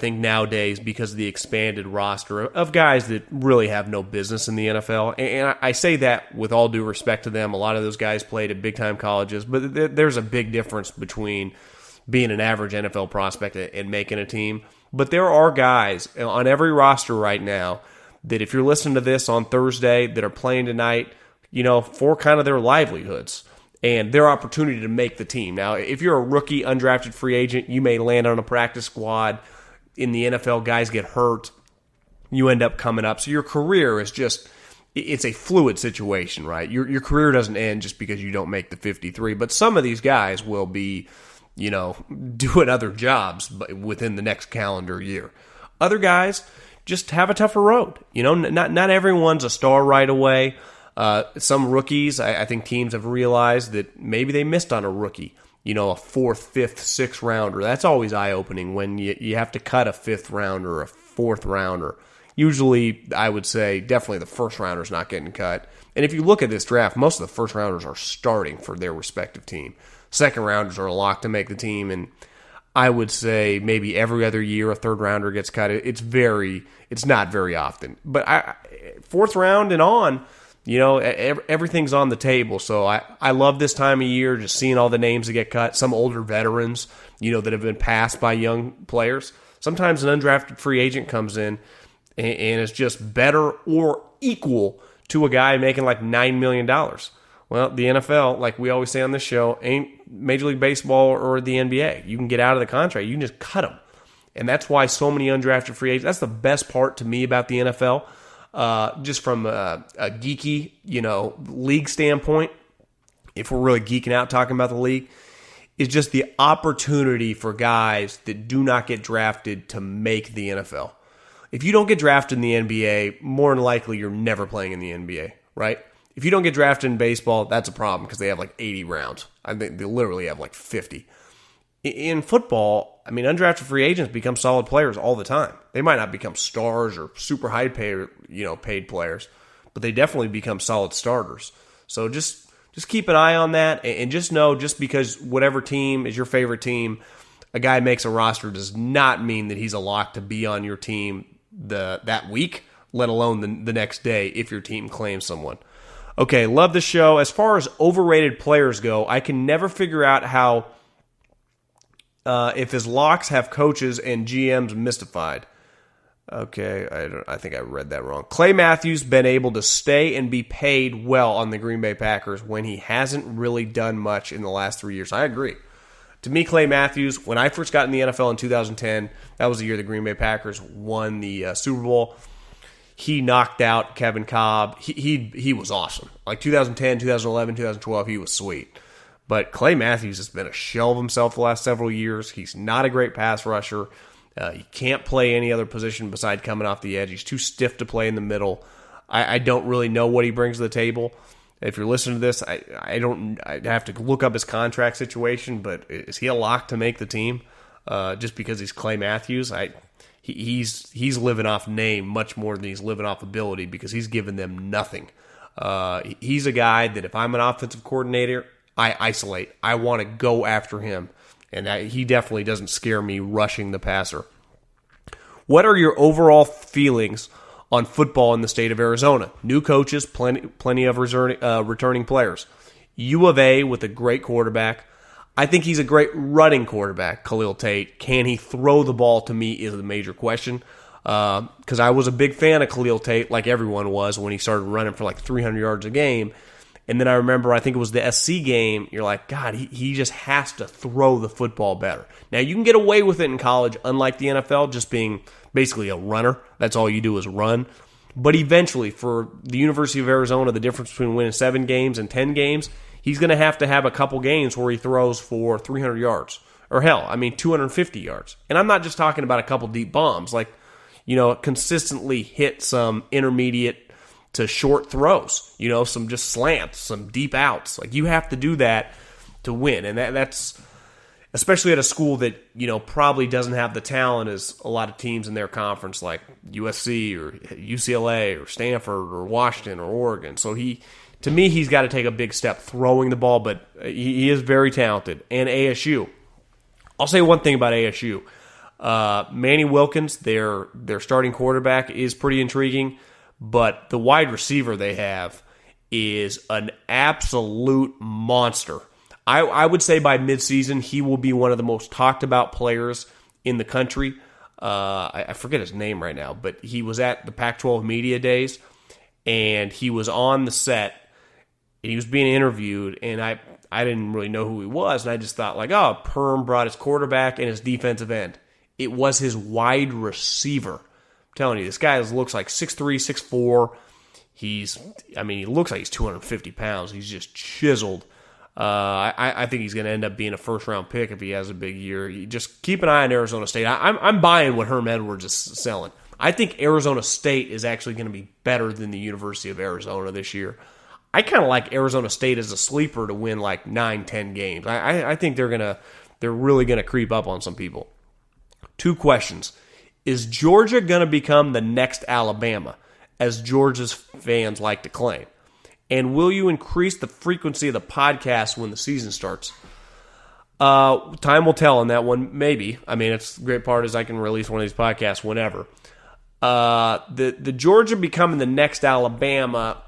think, nowadays because of the expanded roster of guys that really have no business in the NFL. And I say that with all due respect to them. A lot of those guys played at big-time colleges, but there's a big difference between being an average NFL prospect and making a team. But there are guys on every roster right now that if you're listening to this on Thursday that are playing tonight, for kind of their livelihoods and their opportunity to make the team. Now, if you're a rookie, undrafted free agent, you may land on a practice squad. In the NFL, guys get hurt. You end up coming up. So your career is it's a fluid situation, right? Your career doesn't end just because you don't make the 53. But some of these guys will be, doing other jobs within the next calendar year. Other guys just have a tougher road. Not everyone's a star right away. Some rookies, I think teams have realized that maybe they missed on a rookie, a fourth, fifth, sixth rounder. That's always eye-opening when you have to cut a fifth rounder or a fourth rounder. Usually, I would say definitely the first rounder's not getting cut. And if you look at this draft, most of the first rounders are starting for their respective team. Second rounders are locked to make the team, and I would say maybe every other year a third rounder gets cut. It's not very often. But fourth round and on, everything's on the table. So I love this time of year, just seeing all the names that get cut. Some older veterans, that have been passed by young players. Sometimes an undrafted free agent comes in and is just better or equal to a guy making like $9 million. Well, the NFL, like we always say on this show, ain't Major League Baseball or the NBA. You can get out of the contract. You can just cut them. And that's why so many undrafted free agents, that's the best part to me about the NFL. Just from a geeky, league standpoint, if we're really geeking out talking about the league, is just the opportunity for guys that do not get drafted to make the NFL. If you don't get drafted in the NBA, more than likely you're never playing in the NBA, right? If you don't get drafted in baseball, that's a problem because they have like 80 rounds. I think they literally have like 50. In football, undrafted free agents become solid players all the time. They might not become stars or super high paid players, but they definitely become solid starters. So just keep an eye on that, and just know, just because whatever team is your favorite team, a guy makes a roster does not mean that he's a lock to be on your team that week, let alone the next day if your team claims someone. Okay, love the show. As far as overrated players go, I can never figure out how if his locks have coaches and GMs mystified. Okay, I think I read that wrong. Clay Matthews been able to stay and be paid well on the Green Bay Packers when he hasn't really done much in the last 3 years. I agree. To me, Clay Matthews, when I first got in the NFL in 2010, that was the year the Green Bay Packers won the Super Bowl. He knocked out Kevin Kolb. He was awesome. Like 2010, 2011, 2012, he was sweet. But Clay Matthews has been a shell of himself the last several years. He's not a great pass rusher. He can't play any other position beside coming off the edge. He's too stiff to play in the middle. I don't really know what he brings to the table. If you're listening to this, I'd have to look up his contract situation, but is he a lock to make the team just because he's Clay Matthews? He's living off name much more than he's living off ability because he's given them nothing. He's a guy that if I'm an offensive coordinator, I isolate. I want to go after him, and he definitely doesn't scare me rushing the passer. What are your overall feelings on football in the state of Arizona? New coaches, plenty of returning players. U of A with a great quarterback. I think he's a great running quarterback, Khalil Tate. Can he throw the ball, to me, is the major question. Because I was a big fan of Khalil Tate, like everyone was, when he started running for like 300 yards a game. And then I remember, I think it was the SC game, you're like, God, he just has to throw the football better. Now, you can get away with it in college, unlike the NFL, just being basically a runner. That's all you do is run. But eventually, for the University of Arizona, the difference between winning 7 games and 10 games, he's going to have a couple games where he throws for 300 yards. Or hell, 250 yards. And I'm not just talking about a couple deep bombs. Like, consistently hit some intermediate to short throws, some just slants, some deep outs. Like, you have to do that to win. And that's, especially at a school that, probably doesn't have the talent as a lot of teams in their conference, like USC or UCLA or Stanford or Washington or Oregon. So to me, he's got to take a big step throwing the ball, but he is very talented. And ASU. I'll say one thing about ASU. Manny Wilkins, their starting quarterback, is pretty intriguing, but the wide receiver they have is an absolute monster. I would say by midseason, he will be one of the most talked about players in the country. I forget his name right now, but he was at the Pac-12 Media Days, and he was on the set, and he was being interviewed, and I didn't really know who he was, and I just thought, like, oh, Perm brought his quarterback and his defensive end. It was his wide receiver. I'm telling you, this guy looks like 6'3", 6'4". He looks like he's 250 pounds. He's just chiseled. I think he's going to end up being a first-round pick if he has a big year. You just keep an eye on Arizona State. I'm buying what Herm Edwards is selling. I think Arizona State is actually going to be better than the University of Arizona this year. I kind of like Arizona State as a sleeper to win like 9-10 games. I think they're really going to creep up on some people. 2 questions. Is Georgia going to become the next Alabama, as Georgia's fans like to claim? And will you increase the frequency of the podcast when the season starts? Time will tell on that one, maybe. I mean, it's the great part is I can release one of these podcasts whenever. The Georgia becoming the next Alabama,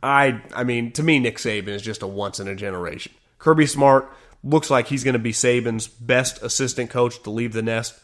I mean, to me, Nick Saban is just a once-in-a-generation. Kirby Smart looks like he's going to be Saban's best assistant coach to leave the nest.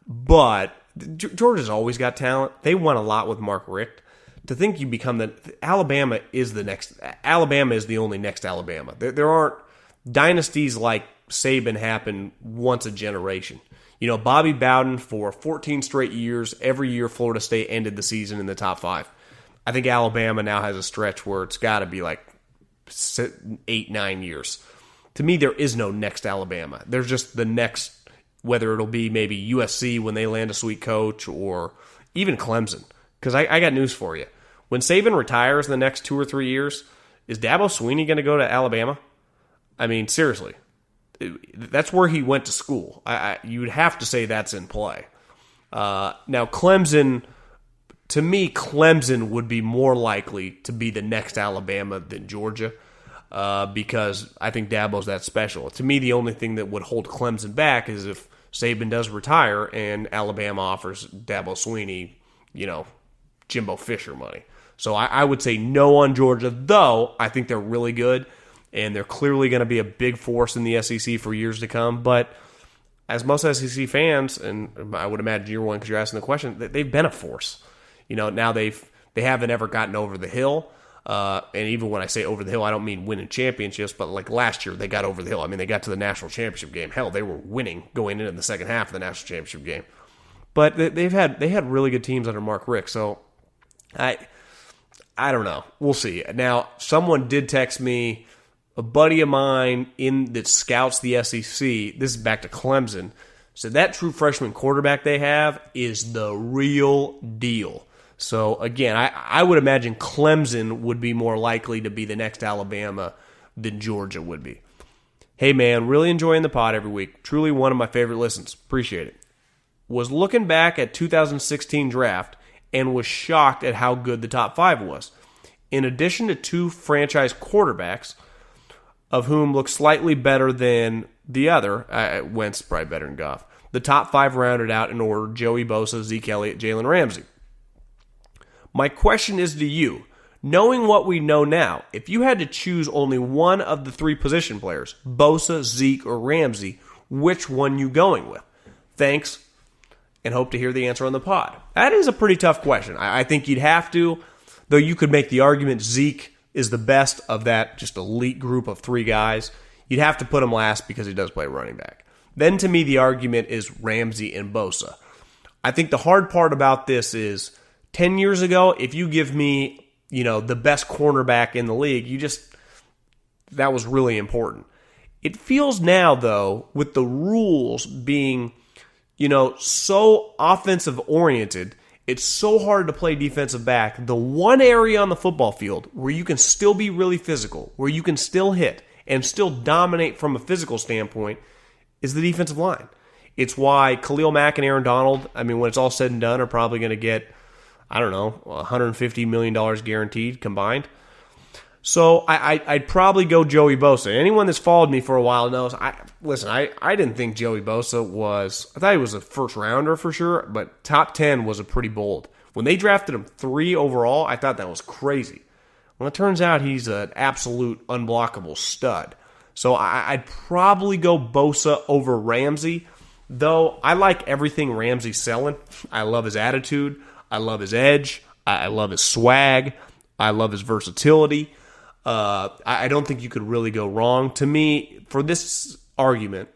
But Georgia's always got talent. They won a lot with Mark Richt. To think you become Alabama is the only next Alabama. There aren't dynasties like Saban happen once a generation. You know, Bobby Bowden for 14 straight years, every year Florida State ended the season in the top 5. I think Alabama now has a stretch where it's got to be like 8-9 years. To me, there is no next Alabama. There's just the next, whether it'll be maybe USC when they land a sweet coach or even Clemson. Because I got news for you. When Saban retires in the next 2 or 3 years, is Dabo Swinney going to go to Alabama? I mean, seriously. That's where he went to school. You would have to say that's in play. Now, Clemson, to me, Clemson would be more likely to be the next Alabama than Georgia because I think Dabo's that special. To me, the only thing that would hold Clemson back is if Saban does retire and Alabama offers Dabo Swinney, Jimbo Fisher money. So I would say no on Georgia, though I think they're really good, and they're clearly going to be a big force in the SEC for years to come. But as most SEC fans, and I would imagine you're one because you're asking the question, they've been a force. Now they haven't ever gotten over the hill. And even when I say over the hill, I don't mean winning championships, but like last year they got over the hill. I mean, they got to the national championship game. Hell, they were winning going into the second half of the national championship game. But they had really good teams under Mark Richt, so I don't know. We'll see. Now, someone did text me, a buddy of mine that scouts the SEC, this is back to Clemson, said that true freshman quarterback they have is the real deal. So, again, I would imagine Clemson would be more likely to be the next Alabama than Georgia would be. Hey, man, really enjoying the pod every week. Truly one of my favorite listens. Appreciate it. Was looking back at 2016 draft and was shocked at how good the top 5 was. In addition to 2 franchise quarterbacks, of whom look slightly better than the other, Wentz probably better than Goff, the top 5 rounded out in order: Joey Bosa, Zeke Elliott, Jalen Ramsey. My question is to you, knowing what we know now, if you had to choose only one of the 3 position players, Bosa, Zeke, or Ramsey, which one you going with? Thanks, and hope to hear the answer on the pod. That is a pretty tough question. I think you'd have to, though you could make the argument Zeke is the best of that just elite group of 3 guys. You'd have to put him last because he does play running back. Then to me, the argument is Ramsey and Bosa. I think the hard part about this is 10 years ago, if you give me, the best cornerback in the league, that was really important. It feels now, though, with the rules being so offensive oriented, it's so hard to play defensive back. The one area on the football field where you can still be really physical, where you can still hit and still dominate from a physical standpoint is the defensive line. It's why Khalil Mack and Aaron Donald, when it's all said and done, are probably going to get, $150 million guaranteed combined. So I'd probably go Joey Bosa. Anyone that's followed me for a while knows. I didn't think Joey Bosa was. I thought he was a first rounder for sure, but top 10 was a pretty bold. When they drafted him 3 overall, I thought that was crazy. Well, it turns out he's an absolute unblockable stud. So I'd probably go Bosa over Ramsey, though I like everything Ramsey's selling. I love his attitude. I love his edge. I love his swag. I love his versatility. I don't think you could really go wrong. To me, for this argument,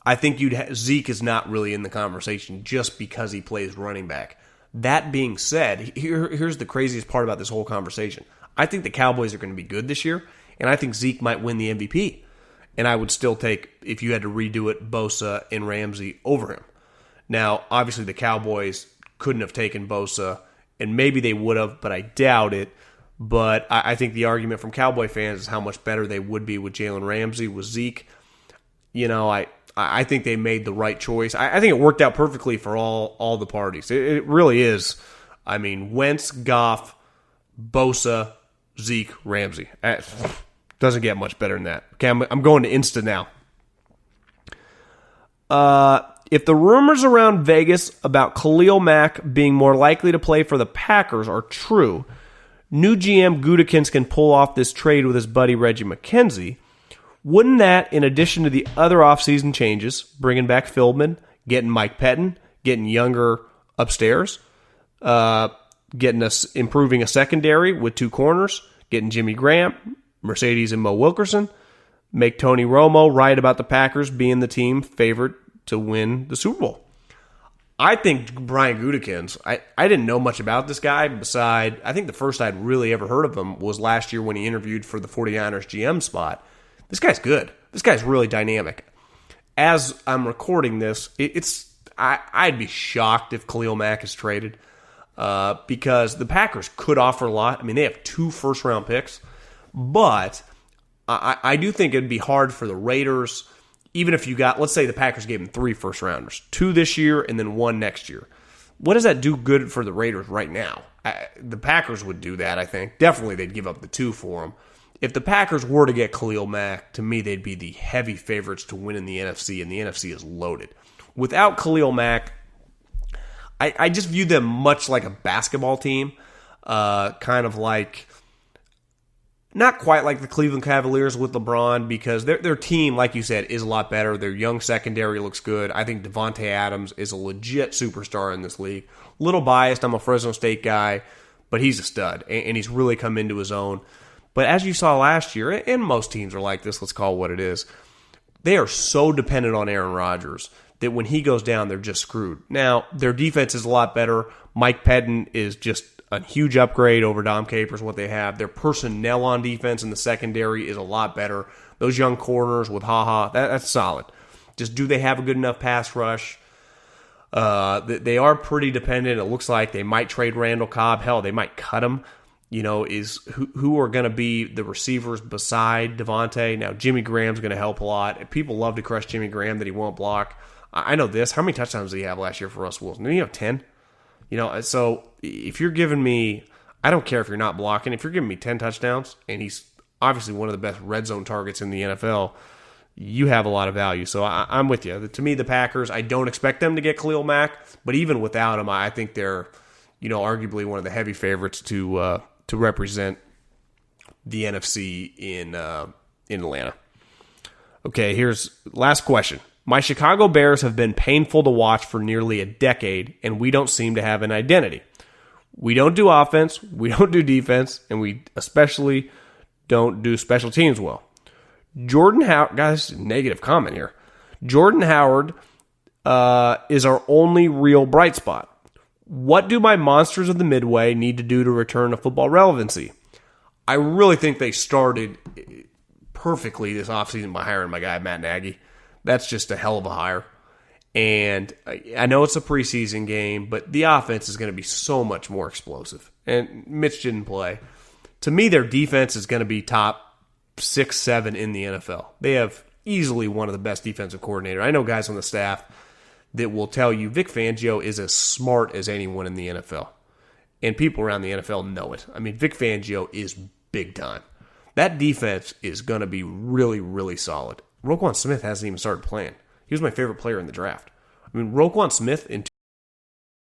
I think Zeke is not really in the conversation just because he plays running back. That being said, here's the craziest part about this whole conversation. I think the Cowboys are going to be good this year, and I think Zeke might win the MVP. And I would still take, if you had to redo it, Bosa and Ramsey over him. Now, obviously the Cowboys couldn't have taken Bosa, and maybe they would have, but I doubt it. But I think the argument from Cowboy fans is how much better they would be with Jalen Ramsey, with Zeke. I think they made the right choice. I think it worked out perfectly for all the parties. It really is. I mean, Wentz, Goff, Bosa, Zeke, Ramsey. Doesn't get much better than that. Okay, I'm going to Insta now. If the rumors around Vegas about Khalil Mack being more likely to play for the Packers are true, new GM Gutekunst can pull off this trade with his buddy Reggie McKenzie. Wouldn't that, in addition to the other offseason changes, bringing back Philbin, getting Mike Pettin, getting younger upstairs, improving a secondary with 2 corners, getting Jimmy Graham, Mercedes and Mo Wilkerson, make Tony Romo right about the Packers being the team favorite to win the Super Bowl? I think Brian Gutekunst, I didn't know much about this guy beside, I think the first I'd really ever heard of him was last year when he interviewed for the 49ers GM spot. This guy's good. This guy's really dynamic. As I'm recording this, I'd be shocked if Khalil Mack is traded because the Packers could offer a lot. I mean, they have 2 first-round picks, but I do think it'd be hard for the Raiders, even if you got, let's say the Packers gave them 3 first-rounders, 2 this year and then 1 next year. What does that do good for the Raiders right now? The Packers would do that, I think. Definitely they'd give up the 2 for him. If the Packers were to get Khalil Mack, to me, they'd be the heavy favorites to win in the NFC, and the NFC is loaded. Without Khalil Mack, I just view them much like a basketball team, kind of like, not quite like the Cleveland Cavaliers with LeBron, because their team, like you said, is a lot better. Their young secondary looks good. I think Devontae Adams is a legit superstar in this league. Little biased, I'm a Fresno State guy, but he's a stud, and he's really come into his own. But as you saw last year, and most teams are like this, let's call it what it is, they are so dependent on Aaron Rodgers that when he goes down, they're just screwed. Now, their defense is a lot better. Mike Pettin is just a huge upgrade over Dom Capers, what they have. Their personnel on defense in the secondary is a lot better. Those young corners with that's solid. Just do they have a good enough pass rush? They are pretty dependent. It looks like they might trade Randall Cobb. Hell, they might cut him. Is who are going to be the receivers beside Devontae? Now, Jimmy Graham's going to help a lot. People love to crush Jimmy Graham that he won't block. I know this. How many touchdowns did he have last year for Russell Wilson? Did he have 10? So if you're giving me, I don't care if you're not blocking, if you're giving me 10 touchdowns, and he's obviously one of the best red zone targets in the NFL, you have a lot of value. So I'm with you. To me, the Packers, I don't expect them to get Khalil Mack, but even without him, I think they're, arguably one of the heavy favorites to represent the NFC in Atlanta. Okay, here's last question. My Chicago Bears have been painful to watch for nearly a decade, and we don't seem to have an identity. We don't do offense, we don't do defense, and we especially don't do special teams well. Jordan Howard, guys, negative comment here. Jordan Howard is our only real bright spot. What do my monsters of the Midway need to do to return to football relevancy? I really think they started perfectly this offseason by hiring my guy, Matt Nagy. That's just a hell of a hire. And I know it's a preseason game, but the offense is going to be so much more explosive. And Mitch didn't play. To me, their defense is going to be top 6, 7 in the NFL. They have easily one of the best defensive coordinators. I know guys on the staff that will tell you Vic Fangio is as smart as anyone in the NFL. And people around the NFL know it. I mean, Vic Fangio is big time. That defense is going to be really, really solid. Roquan Smith hasn't even started playing. He was my favorite player in the draft. I mean, Roquan Smith in